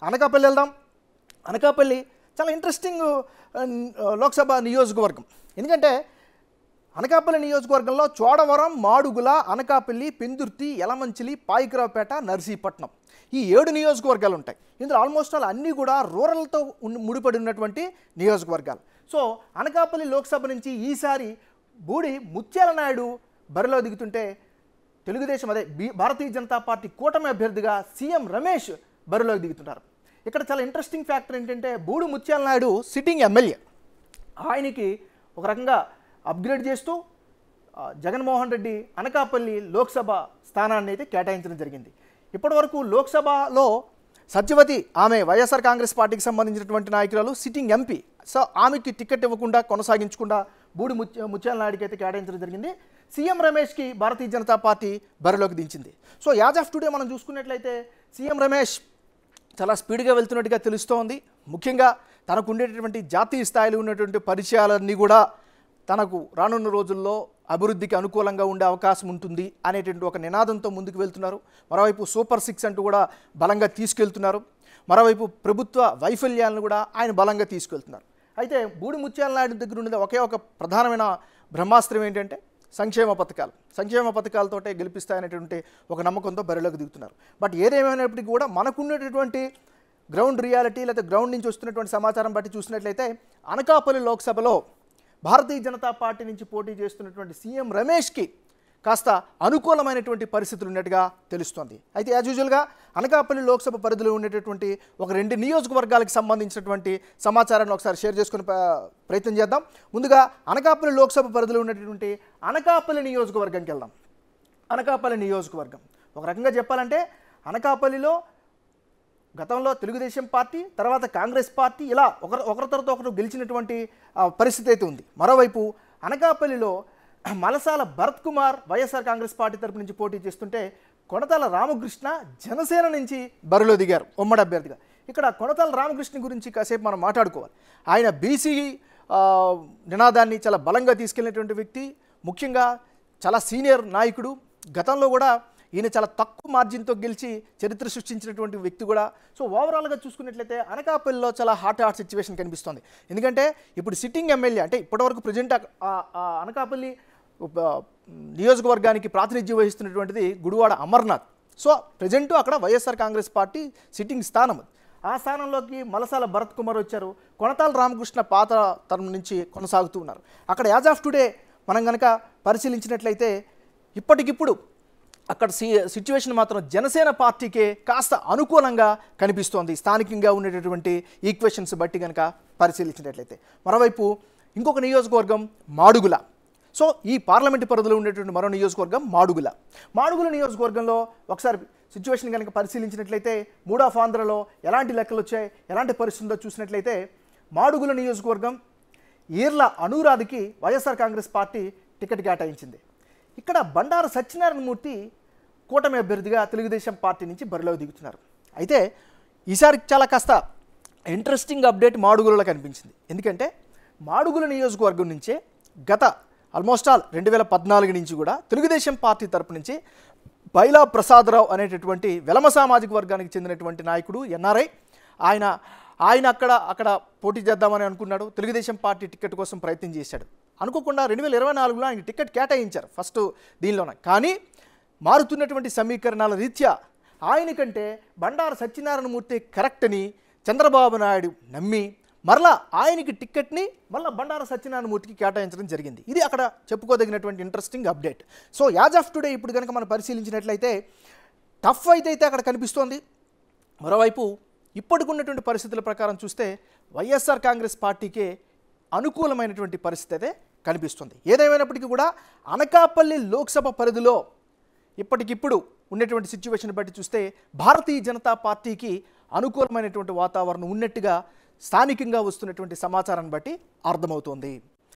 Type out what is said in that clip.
అనకాపల్లి వెళ్దాం. అనకాపల్లి చాలా ఇంట్రెస్టింగ్ లోక్సభ నియోజకవర్గం. ఎందుకంటే అనకాపల్లి నియోజకవర్గంలో చోడవరం, మాడుగుల, అనకాపల్లి, పెందుర్తి, యలమంచిలి, పాయికరావుపేట, నర్సీపట్నం ఈ 7 నియోజకవర్గాలు ఉంటాయి. ఇందులో ఆల్మోస్ట్ అన్నీ కూడా రూరల్తో ముడిపడి ఉన్నటువంటి నియోజకవర్గాలు. సో అనకాపల్లి లోక్సభ నుంచి ఈసారి బూడి ముత్యాల నాయుడు బరిలో దిగుతుంటే తెలుగుదేశం భారతీయ జనతా పార్టీ కూటమి అభ్యర్థిగా సీఎం రమేష్ బరిలోకి దిగుతున్నారు. ఇక్కడ చాలా ఇంట్రెస్టింగ్ ఫ్యాక్టర్ ఏంటంటే బూడి ముత్యాల నాయుడు సిట్టింగ్ ఎమ్మెల్యే. ఆయనకి ఒక రకంగా అప్గ్రేడ్ చేస్తూ జగన్మోహన్ రెడ్డి అనకాపల్లి లోక్సభ స్థానాన్ని అయితే కేటాయించడం జరిగింది. ఇప్పటివరకు లోక్సభలో సత్యవతి ఆమె వైఎస్ఆర్ కాంగ్రెస్ పార్టీకి సంబంధించినటువంటి నాయకురాలు సిట్టింగ్ ఎంపీ. సో ఆమెకి టికెట్ ఇవ్వకుండా కొనసాగించకుండా బూడి ముత్యాల నాయుడికి అయితే కేటాయించడం జరిగింది. సీఎం రమేష్కి భారతీయ జనతా పార్టీ బరిలోకి దించింది. సో యాజ్ ఆఫ్ టుడే మనం చూసుకున్నట్లయితే సీఎం రమేష్ చాలా స్పీడ్గా వెళ్తున్నట్టుగా తెలుస్తోంది. ముఖ్యంగా తనకు ఉండేటటువంటి జాతీయ స్థాయిలో ఉన్నటువంటి పరిచయాలన్నీ కూడా తనకు రానున్న రోజుల్లో అభివృద్ధికి అనుకూలంగా ఉండే అవకాశం ఉంటుంది అనేటువంటి ఒక నినాదంతో ముందుకు వెళ్తున్నారు. మరోవైపు సూపర్ 6 అంటూ కూడా బలంగా తీసుకెళ్తున్నారు. మరోవైపు ప్రభుత్వ వైఫల్యాలను కూడా ఆయన బలంగా తీసుకెళ్తున్నారు. అయితే బూడి ముత్యాల నాయుడు దగ్గర ఉన్నది ఒకే ఒక ప్రధానమైన బ్రహ్మాస్త్రం ఏంటంటే సంక్షేమ పథకాలతోటే గెలిపిస్తాయనేటువంటి ఒక నమ్మకంతో బరిలోకి దిగుతున్నారు. బట్ ఏదేమైనప్పటికీ కూడా మనకున్నటువంటి గ్రౌండ్ రియాలిటీ లేదా గ్రౌండ్ నుంచి వస్తున్నటువంటి సమాచారం బట్టి చూసినట్లయితే అనకాపల్లి లోక్సభలో భారతీయ జనతా పార్టీ నుంచి పోటీ చేస్తున్నటువంటి సీఎం రమేష్కి కాస్త అనుకూలమైనటువంటి పరిస్థితులు ఉన్నట్టుగా తెలుస్తోంది. అయితే యాజ్ యూజువల్గా అనకాపల్లి లోక్సభ పరిధిలో ఉండేటటువంటి ఒక 2 నియోజకవర్గాలకు సంబంధించినటువంటి సమాచారాన్ని ఒకసారి షేర్ చేసుకునే ప్రయత్నం చేద్దాం. ముందుగా అనకాపల్లి లోక్సభ పరిధిలో ఉన్నటువంటి అనకాపల్లి నియోజకవర్గంకి వెళ్దాం. అనకాపల్లి నియోజకవర్గం ఒక రకంగా చెప్పాలంటే అనకాపల్లిలో గతంలో తెలుగుదేశం పార్టీ, తర్వాత కాంగ్రెస్ పార్టీ ఇలా ఒకరి తర్వాత ఒకరు గెలిచినటువంటి పరిస్థితి అయితే ఉంది. మరోవైపు అనకాపల్లిలో మలసాల భరత్ కుమార్ వైఎస్ఆర్ కాంగ్రెస్ పార్టీ తరపు నుంచి పోటీ చేస్తుంటే కొనతాల రామకృష్ణ జనసేన నుంచి బరిలో దిగారు ఉమ్మడి అభ్యర్థిగా. ఇక్కడ కొనతాల రామకృష్ణ గురించి కాసేపు మనం మాట్లాడుకోవాలి. ఆయన బీసీ నినాదాన్ని చాలా బలంగా తీసుకెళ్ళినటువంటి వ్యక్తి, ముఖ్యంగా చాలా సీనియర్ నాయకుడు. గతంలో కూడా ఈయన చాలా తక్కువ మార్జిన్తో గెలిచి చరిత్ర సృష్టించినటువంటి వ్యక్తి కూడా. సో ఓవరాల్గా చూసుకున్నట్లయితే అనకాపల్లిలో చాలా హాట్ సిచ్యువేషన్ కనిపిస్తుంది. ఎందుకంటే ఇప్పుడు సిట్టింగ్ ఎమ్మెల్యే అంటే ఇప్పటివరకు ప్రజెంట్ అనకాపల్లి నియోజకవర్గానికి ప్రాతినిధ్యం వహిస్తున్నటువంటిది గుడివాడ అమర్నాథ్. సో ప్రజెంట్ అక్కడ వైఎస్ఆర్ కాంగ్రెస్ పార్టీ సిట్టింగ్ స్థానం. ఆ స్థానంలోకి మలసాల భరత్ కుమార్ వచ్చారు. కొనతాల రామకృష్ణ పాత తరం నుంచి కొనసాగుతూ ఉన్నారు. అక్కడ యాజ్ ఆఫ్ టుడే మనం కనుక పరిశీలించినట్లయితే ఇప్పటికిప్పుడు అక్కడ సిచ్యువేషన్ మాత్రం జనసేన పార్టీకే కాస్త అనుకూలంగా కనిపిస్తోంది స్థానికంగా ఉండేటటువంటి ఈక్వేషన్స్ బట్టి కనుక పరిశీలించినట్లయితే. మరోవైపు ఇంకొక నియోజకవర్గం మాడుగుల. సో ఈ పార్లమెంటు పరిధిలో ఉండేటువంటి మరో నియోజకవర్గం మాడుగుల నియోజకవర్గంలో ఒకసారి సిచ్యువేషన్ కనుక పరిశీలించినట్లయితే 3 ఆఫ్ ఆంధ్రలో ఎలాంటి లెక్కలు వచ్చాయి, ఎలాంటి పరిస్థితుందో చూసినట్లయితే మాడుగుల నియోజకవర్గం ఈర్ల అనురాధకి వైఎస్ఆర్ కాంగ్రెస్ పార్టీ టికెట్ కేటాయించింది. ఇక్కడ బండారు సత్యనారాయణ మూర్తి కూటమి అభ్యర్థిగా తెలుగుదేశం పార్టీ నుంచి బరిలోకి దిగుతున్నారు. అయితే ఈసారి చాలా కాస్త ఇంట్రెస్టింగ్ అప్డేట్ మాడుగులలో కనిపించింది. ఎందుకంటే మాడుగుల నియోజకవర్గం నుంచే గత ఆల్మోస్ట్ 2014 నుంచి కూడా తెలుగుదేశం పార్టీ తరపు నుంచి బైలా ప్రసాదరావు అనేటటువంటి వెలమ సామాజిక వర్గానికి చెందినటువంటి నాయకుడు, ఎన్ఆర్ఐ, ఆయన అక్కడ పోటీ చేద్దామని అనుకున్నాడు. తెలుగుదేశం పార్టీ టికెట్ కోసం ప్రయత్నం చేశాడు. అనుకోకుండా 2024లో ఆయన టికెట్ కేటాయించారు ఫస్ట్ దీనిలోనే. కానీ మారుతున్నటువంటి సమీకరణాల రీత్యా ఆయనకంటే బండారు సత్యనారాయణ మూర్తి కరెక్ట్ అని చంద్రబాబు నాయుడు నమ్మి మరలా ఆయనకి టికెట్ని మళ్ళీ బండారు సత్యనారాయణ మూర్తికి కేటాయించడం జరిగింది. ఇది అక్కడ చెప్పుకోదగినటువంటి interesting update. So as of today ఇప్పుడు కనుక మనం పరిశీలించినట్లయితే టఫ్ అయితే అక్కడ కనిపిస్తోంది. మరోవైపు ఇప్పటికున్నటువంటి పరిస్థితుల ప్రకారం చూస్తే వైఎస్ఆర్ కాంగ్రెస్ పార్టీకే అనుకూలమైనటువంటి పరిస్థితి అయితే కనిపిస్తుంది. ఏదేమైనప్పటికీ కూడా అనకాపల్లి లోక్సభ పరిధిలో ఇప్పటికిప్పుడు ఉన్నటువంటి సిచ్యువేషన్ బట్టి చూస్తే భారతీయ జనతా పార్టీకి అనుకూలమైనటువంటి వాతావరణం ఉన్నట్టుగా స్థానికంగా వస్తున్నటువంటి సమాచారాన్ని బట్టి అర్థమవుతోంది.